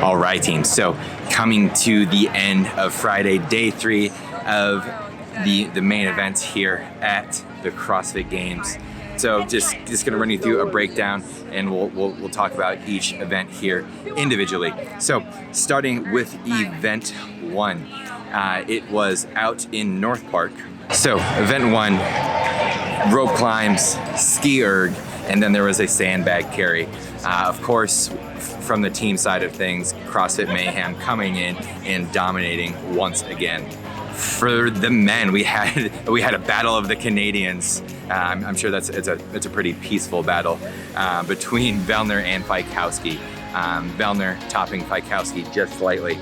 All right, team. So coming to the end of Friday, day 3 of the main events here at the CrossFit Games. So just gonna run you through a breakdown, and we'll talk about each event here individually. So starting with event 1, it was out in North Park. So event 1, rope climbs, ski erg, and then there was a sandbag carry. Of course, from the team side of things, CrossFit Mayhem coming in and dominating once again. For the men, we had a battle of the Canadians. I'm sure it's a pretty peaceful battle between Vellner and Fikowski. Vellner topping Fikowski just slightly.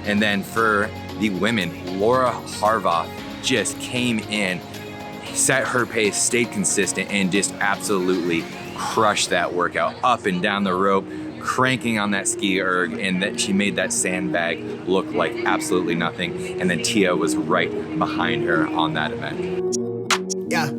And then for the women, Laura Harvoff just came in, set her pace, stayed consistent, and just absolutely crushed that workout up and down the rope, cranking on that ski erg, and that she made that sandbag look like absolutely nothing. And then Tia was right behind her on that event. Yeah.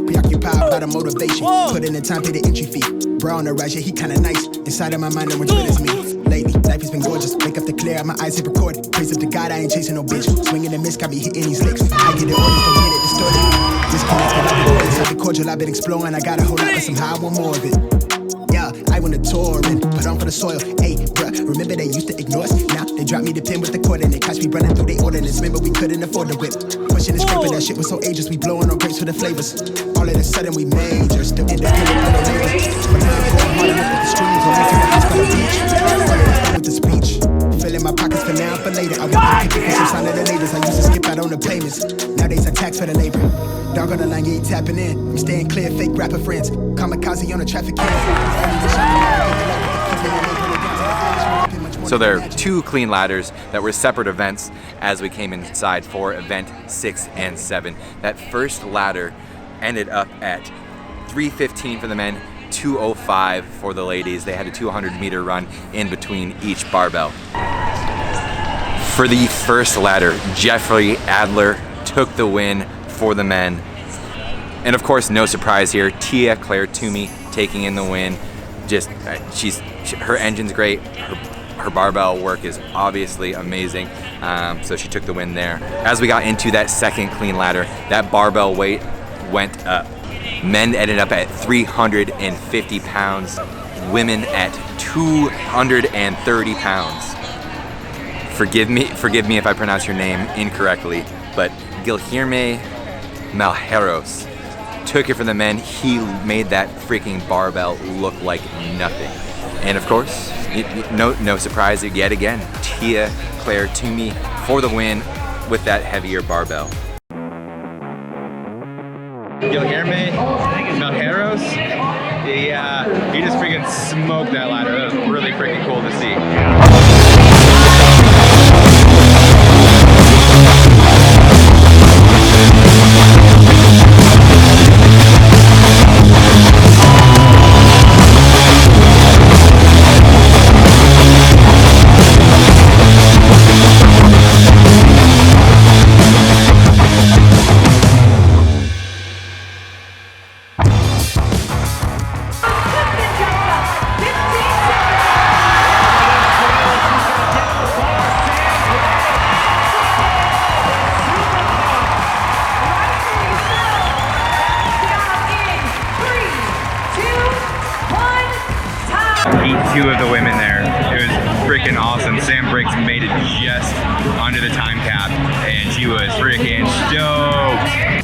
Preoccupied by the motivation. Put in the time, pay the entry fee. Bro on the rise, yeah, he kinda nice. Inside of my mind, no one is me. Lately, life has been gorgeous. Wake up to clear, my eyes hit recorded. Praise up to God, I ain't chasing no bitch. Swinging and miss, got me hitting these licks. I get it orders, don't get it distorted. Disconnect, but I've been inside the cordial, I've been exploring. I got a whole lot, but somehow I want more of it. Yeah, I went to tour and put on for the soil. Hey, bruh, remember they used to ignore us? Now they dropped me the pin with the cord and they catch me running through the ordinance. Remember we couldn't afford the whip. Pushing and scraping, that shit was so ageless. We blowing on grapes for the flavors. All of a sudden we major, still independent of the labels. But now I'm going hard enough with the streams, or making up by the beach. With the speech, filling my pockets for now, for later. I want to pick for some sign of the neighbors. I used to skip out on the payments. Nowadays I tax for the labor. Dog on the line, you ain't tapping in. I'm staying clear, fake rapper friends. Kamikaze on the traffic cam. So there are 2 clean ladders that were separate events as we came inside for event 6 and 7. That first ladder ended up at 3:15 for the men, 2:05 for the ladies. They had a 200-meter run in between each barbell. For the first ladder, Jeffrey Adler took the win for the men. And of course, no surprise here, Tia Claire Toomey taking in the win. Just, her engine's great. Her barbell work is obviously amazing, so she took the win there. As we got into that second clean ladder, that barbell weight went up. Men ended up at 350 pounds, women at 230 pounds. Forgive me if I pronounce your name incorrectly, but Guilherme Medeiros took it for the men. He made that freaking barbell look like nothing. And of course, no surprise yet again, Tia Claire Toomey for the win with that heavier barbell. Guilherme Medeiros, he just freaking smoked that ladder. That was really freaking cool to see. Beat 2 of the women there. It was freaking awesome. Sam Briggs made it just under the time cap, and she was freaking stoked.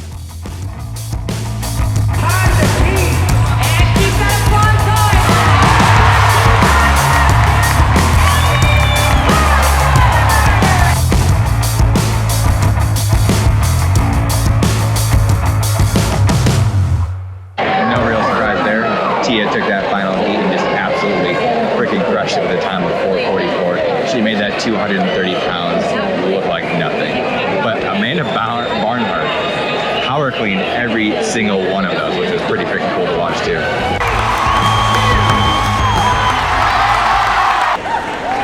No real surprise there. Tia took that final heat and just absolutely freaking crushed it with a time of 4:44. She made that 230 pounds look like nothing. But Amanda Barnhart power cleaned every single one of those, which was pretty freaking cool to watch too.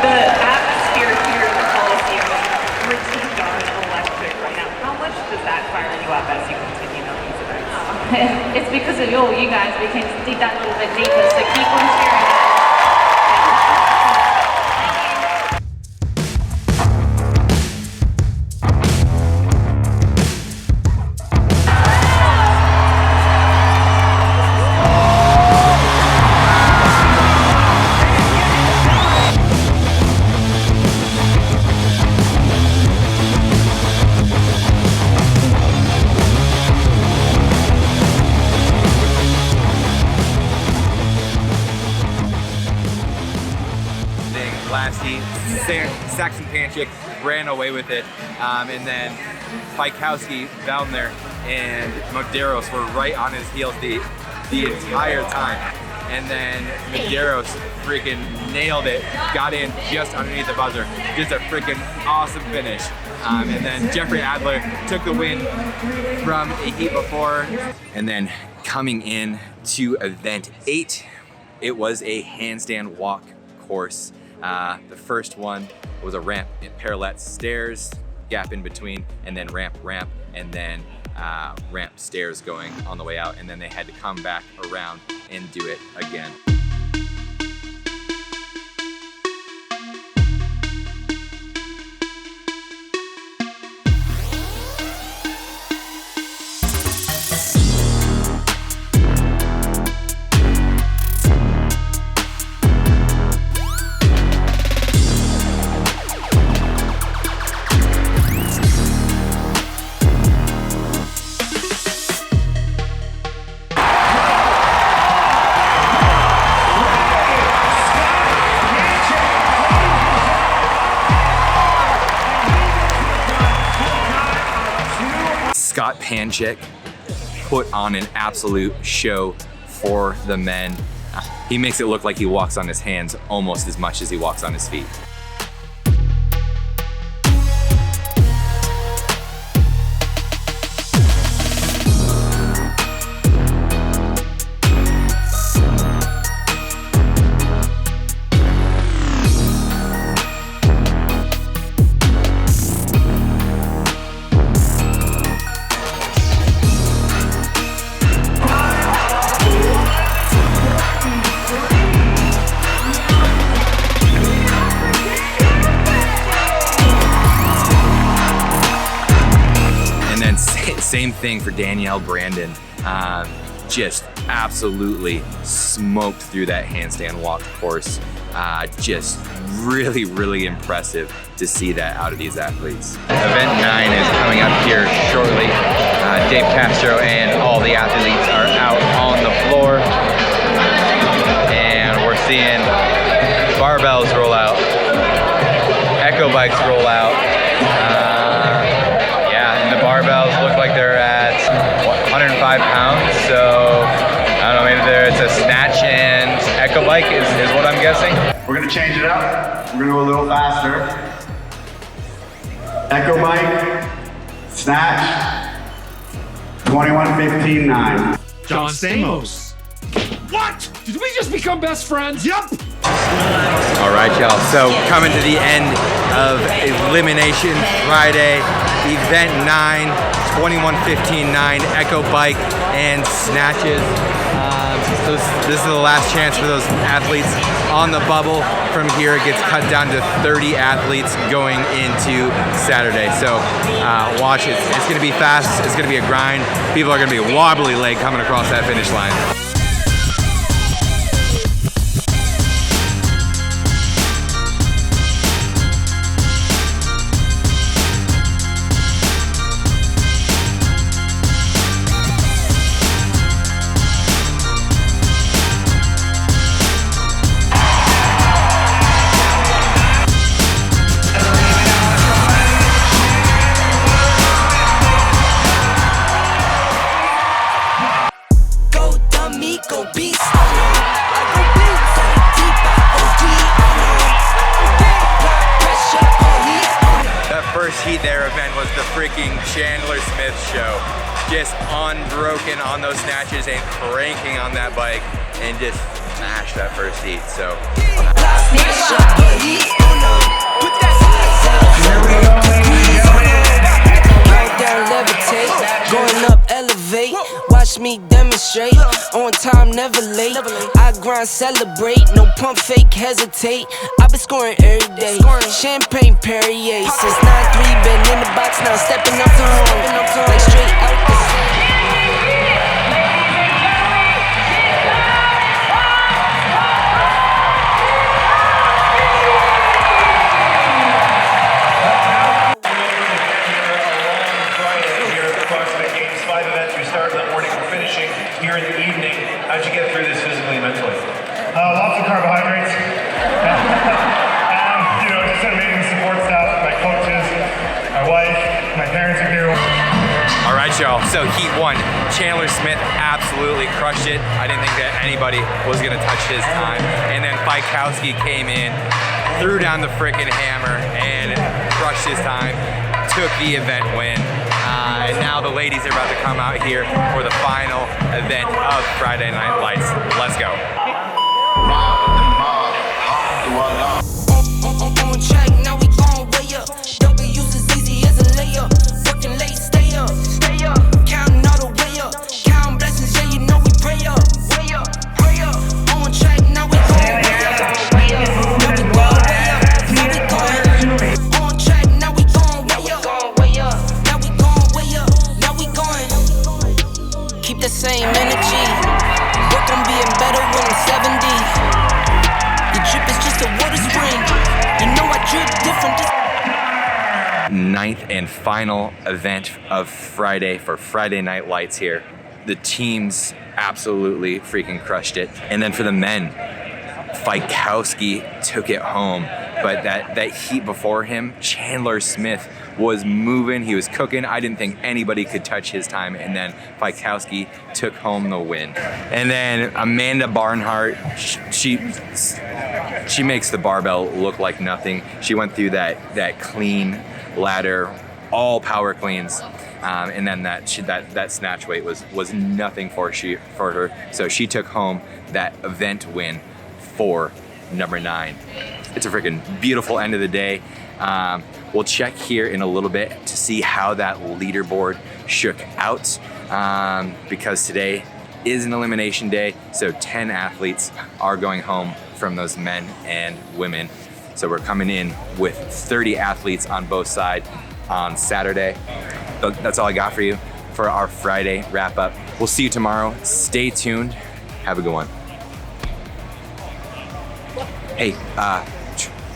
The atmosphere here at the Coliseum is pretty darn electric right now. How much does that fire you up as you continue on these events? it's because of you guys. We can dig that little bit deeper. So keep on sharing that. Saxon Panchik ran away with it, and then Fikowski, Vellner, and Medeiros were right on his heels the entire time. And then Medeiros freaking nailed it, got in just underneath the buzzer. Just a freaking awesome finish. And then Jeffrey Adler took the win from a heat before. And then coming in to event 8, it was a handstand walk course. The first one was a ramp, parallel stairs, gap in between, and then ramp, and then ramp, stairs going on the way out, and then they had to come back around and do it again. Panchik put on an absolute show for the men. He makes it look like he walks on his hands almost as much as he walks on his feet. Same thing for Danielle Brandon. Just absolutely smoked through that handstand walk course. Just really impressive to see that out of these athletes. Event 9 is coming up here shortly. Dave Castro and all the athletes are out on the floor. And we're seeing barbells roll out, echo bikes roll out. Barbells look like they're at 105 pounds, so I don't know, maybe it's a snatch and echo bike is what I'm guessing. We're gonna change it up. We're gonna go a little faster. Echo bike, snatch, 21:15.9. John Stamos. What? Did we just become best friends? Yep. All right, y'all. So coming to the end of Elimination Friday, Event 9, 21:15.9 Echo Bike and Snatches. So this is the last chance for those athletes on the bubble. From here, it gets cut down to 30 athletes going into Saturday. So watch it. It's going to be fast. It's going to be a grind. People are going to be wobbly leg coming across that finish line. Heat their event was the freaking Chandler Smith show. Just unbroken on those snatches and cranking on that bike and just smashed that first heat. So down, levitate, going up, elevate. Watch watch me demonstrate. On time, never late. I grind, celebrate. No pump, fake, hesitate. I've been scoring every day. Champagne Perrier. Since 9-3, been in the box, now stepping up to home. Like straight out the here in the evening. How'd you get through this physically and mentally? Lots of carbohydrates. And, just an amazing support staff, my coaches, my wife, my parents are here. All right, y'all. So heat 1, Chandler Smith absolutely crushed it. I didn't think that anybody was gonna touch his time. And then Fikowski came in, threw down the frickin' hammer, and crushed his time. Took the event win. And now the ladies are about to come out here for the final event of Friday Night Lights. Let's go. on track, now we gon' way up. W's as easy as a layup. Working late, stay up. Counting all the way up. Counting blessings, yeah, you know we pray up. Way up, pray up. On track, now we gon' way up. Now we gon' way up. Now we gon' on track, now we gon' way up. Now we gon' way up. Now we gon' keep the same energy. Work on being better when I'm 70. Your drip is just a water spring. You know I drip different. 9th and final event of Friday for Friday Night Lights here. The teams absolutely freaking crushed it. And then for the men, Fikowski took it home. But that heat before him, Chandler Smith was moving, he was cooking. I didn't think anybody could touch his time, and then Fikowski took home the win. And then Amanda Barnhart, she makes the barbell look like nothing. She went through that clean ladder, all power cleans, and then that snatch weight was nothing for her. So she took home that event win for number 9. It's a freaking beautiful end of the day. We'll check here in a little bit to see how that leaderboard shook out, because today is an elimination day. So 10 athletes are going home from those men and women. So we're coming in with 30 athletes on both sides on Saturday. So that's all I got for you for our Friday wrap up. We'll see you tomorrow. Stay tuned. Have a good one. Hey,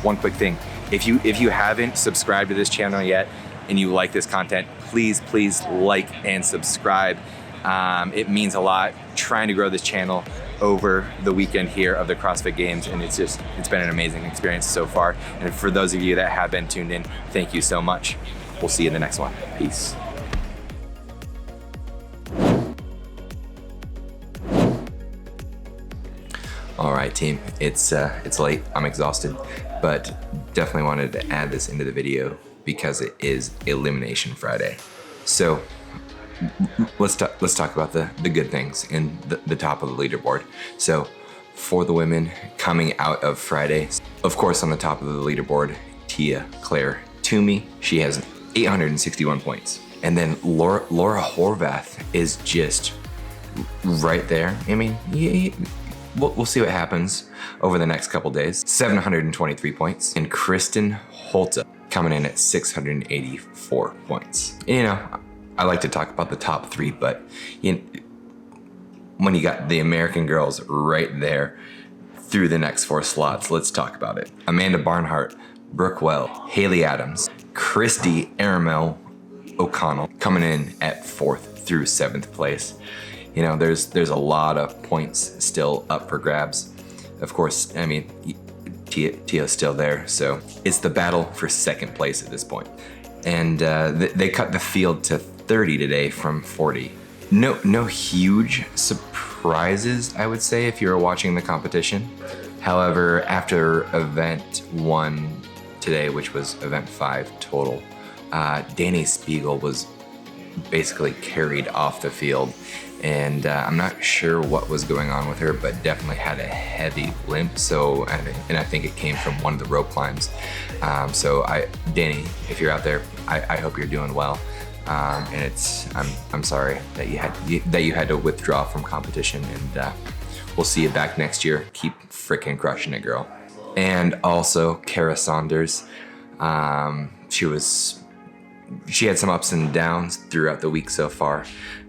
one quick thing. If you haven't subscribed to this channel yet and you like this content, please like and subscribe. It means a lot. Trying to grow this channel over the weekend here of the CrossFit Games, and it's been an amazing experience so far. And for those of you that have been tuned in, thank you so much. We'll see you in the next one. Peace. All right, team, it's late, I'm exhausted, but definitely wanted to add this into the video because it is Elimination Friday. So let's talk about the good things in the top of the leaderboard. So for the women coming out of Friday, of course on the top of the leaderboard, Tia Claire Toomey, she has 861 points. And then Laura Horvath is just right there. I mean, we'll see what happens over the next couple days. 723 points. And Kristen Holta coming in at 684 points. You know, I like to talk about the top 3, but when you got the American girls right there through the next 4 slots, let's talk about it. Amanda Barnhart, Brooke Well, Hailey Adams, Christy Aramel O'Connell coming in at 4th through 7th place. You know, there's a lot of points still up for grabs. Of course, I mean, Tia's still there, so it's the battle for 2nd place at this point. And they cut the field to 30 today from 40. No huge surprises, I would say, if you were watching the competition. However, after event 1 today, which was event 5 total, Danny Spiegel was basically carried off the field. And I'm not sure what was going on with her, but definitely had a heavy limp. So, and I think it came from one of the rope climbs. So Danny, if you're out there, I hope you're doing well. and I'm sorry that you had to withdraw from competition, and we'll see you back next year. Keep freaking crushing it, girl. And also Kara Saunders, she had some ups and downs throughout the week so far,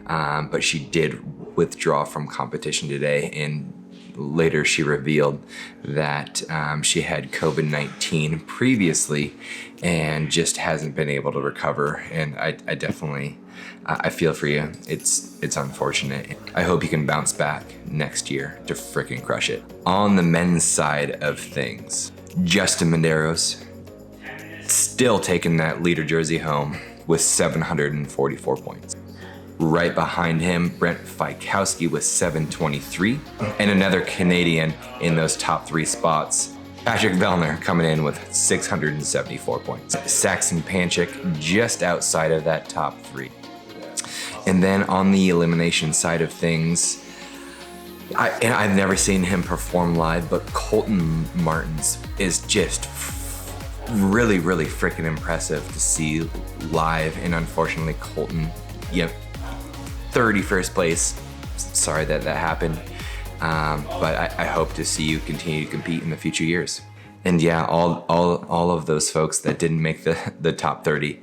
but she did withdraw from competition today, and later she revealed that she had COVID-19 previously and just hasn't been able to recover. And I definitely, I feel for you. It's unfortunate. I hope you can bounce back next year to freaking crush it. On the men's side of things, Justin Medeiros still taking that leader jersey home with 744 points. Right behind him, Brent Fikowski with 723, and another Canadian in those top 3 spots, Patrick Vellner, coming in with 674 points. Saxon Panchik just outside of that top 3. And then on the elimination side of things, I've never seen him perform live, but Colton Martins is just really, really freaking impressive to see live. And unfortunately, Colton, 31st place. Sorry that happened, but I hope to see you continue to compete in the future years. And yeah, all of those folks that didn't make the top 30,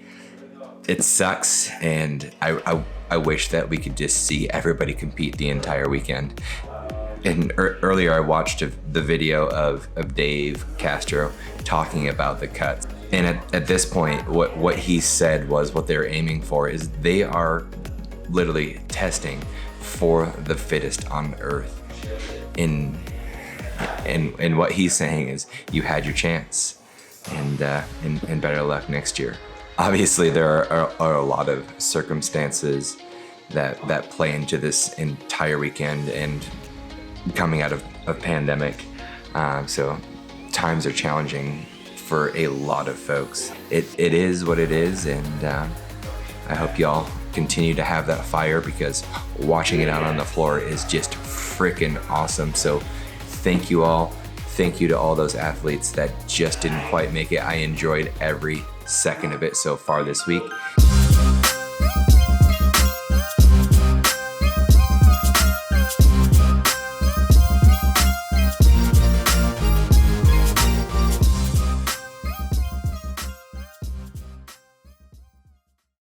it sucks, and I wish that we could just see everybody compete the entire weekend. And earlier I watched the video of Dave Castro talking about the cuts, and at this point, what he said was what they're aiming for is they are literally testing for the fittest on earth. And what he's saying is, you had your chance, and better luck next year. Obviously, there are a lot of circumstances that play into this entire weekend and coming out of a pandemic. So times are challenging for a lot of folks. It is what it is, and I hope y'all continue to have that fire, because watching it out on the floor is just freaking awesome. So thank you all. Thank you to all those athletes that just didn't quite make it. I enjoyed every second of it so far this week.